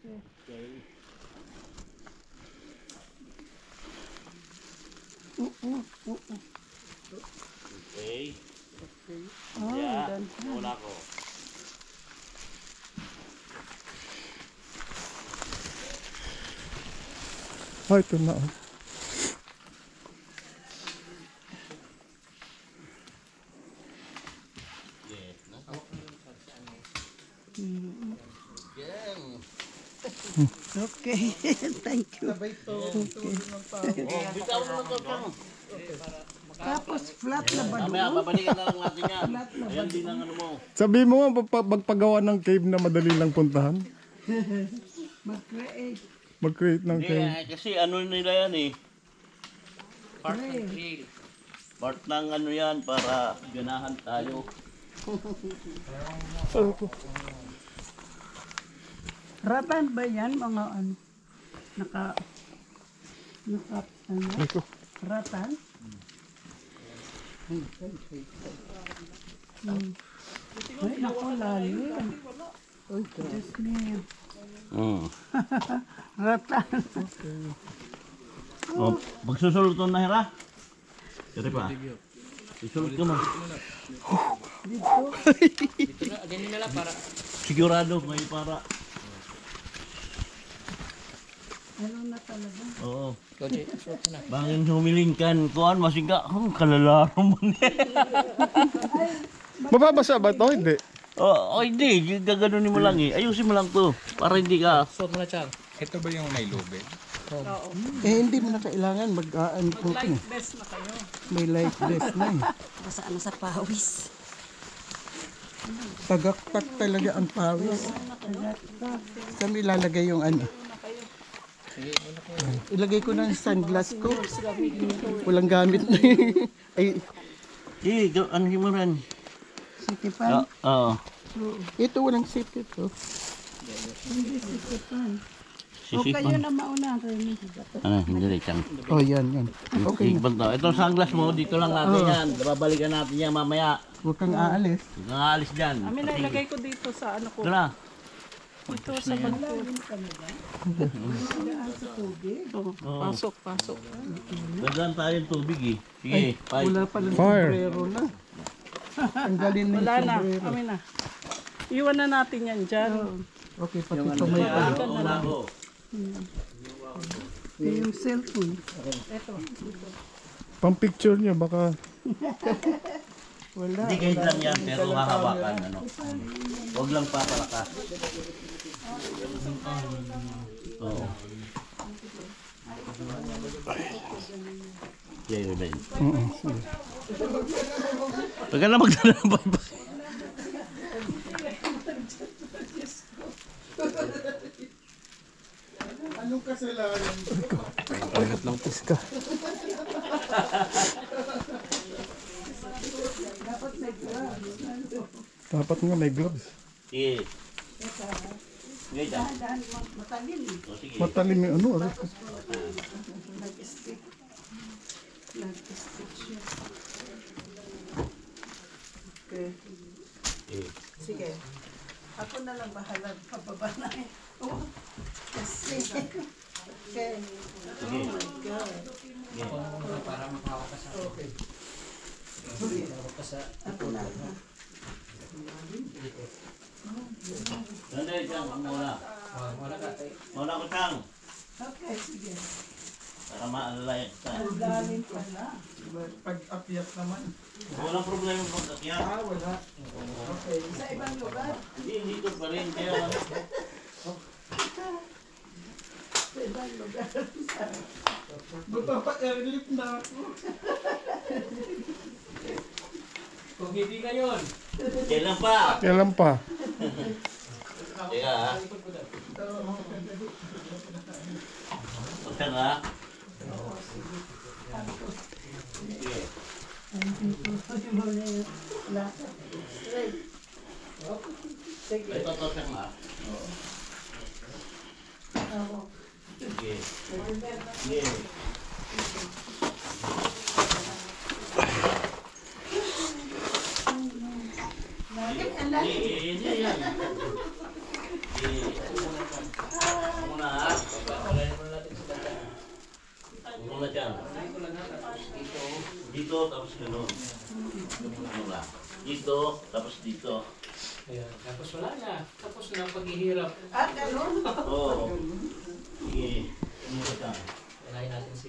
Okay. Okay. Oh, Yeah, muna ko. Oh, ito na. Oh. Yes, nako. Okay, thank you. Oh, bitaw mo to kang. Tapos flat na ba Mamaya, doon? babalikan na lang natin yan. Ayan din ang ano mo. Sabi mo nga, magpagawa ng cave na madali lang puntahan. Mag-create. Mag-create ng Hindi, cave. kasi ano nila yan eh. Part ng trail. Part ng ano yan para ganahan tayo. Ratan ba yan mga ano? Ano? Ito. Ratan? Ay, naku, lalim. Diyos me. Ratan. Oh, magsusulot na hira. Dari pa. Susulot ka mo. Dito na, ganyan na lang para. Sigurado ngayon para. Ano na talaga? Oo. Koji, suot mo na. Bangin humilingkan. Kuan masingka. Kalalaro mo niya. Mababasa ba ito? Hindi. Oh, hindi. Gaganunin mo lang eh. Ayusin mo lang to. Para hindi ka. Suot mo na, Chang. Ito ba yung may lube? Hindi mo na kailangan mag-aan po. Light vest na kayo. May light vest na eh. Basta ano sa pawis. Tagaktak talaga ang pawis. Saan ilalagay yung ano? Ilagay ko ng sunglass ko. Walang gamit na Ay, Ano mo rin? sitipan. Oo. Ito walang sipit. Oh. Hindi sitipan. O kayo na mauna. Ano, hindi chang. Oh, yan. Okay na. Okay. Itong sunglass mo, dito lang natin yan. Babalikan natin yan mamaya. Huwag kang aalis. Huwag kang aalis dyan. Amin na ilagay ko dito sa ano ko. Ito na. Dito sa bangko. Pasok. Gandaan tayo ng tubig eh. Sige, bye. Wala pa lang Fire. sombrero na. Tanggalin na yung Wala na. sombrero. Amin na. Iwan na natin yan dyan. Okay, pati kamay pa. Una ko. Yung cellphone. Pang picture niya baka. Wala. Hindi kahit lang yan, pero hahawakan. Ano. Huwag lang papalakas. Oo. Yan yun. Huwag ka na magdala ng bye-bye. Anong kasalanan? Ayat lang piska. Dapat nga may gloves. Sige. Sige dyan. Matalim. O sige. Matalim yung ano. Nag-stick. Nag-stick siya. Okay. Eh. Sige. Ako na lang bahala. Pababa na eh. Oh. Kasi. Okay. Oh my God. Para makahawak ka sa Okay. hawak ka sa Ako na. Sandali dyan, muna. wala ka. Muna ko siyang. Okay, sige. Para maalala tayo. Ang galing pala. Pag-apiat naman. Walang problema kung kakyan. Wala. Okay. Sa ibang lugar? Hindi, dito pa rin. Kaya Sa ibang lugar. Magpapa-airlift na ako. Kung hindi ka yun. kailan pa? Kailan pa? Teka ha. Huwag ka nga. Sige. Ito to siya nga. Sige. Sige. Hindi yan. Muna dyan. Unahin ko lang na, tapos dito. Dito, tapos ganun. Ano ba? Dito, tapos dito. Ayan. Tapos wala na. Tapos na paghihirap. Ah, ganun. Oo. Sige. Muna dyan. Unahin natin si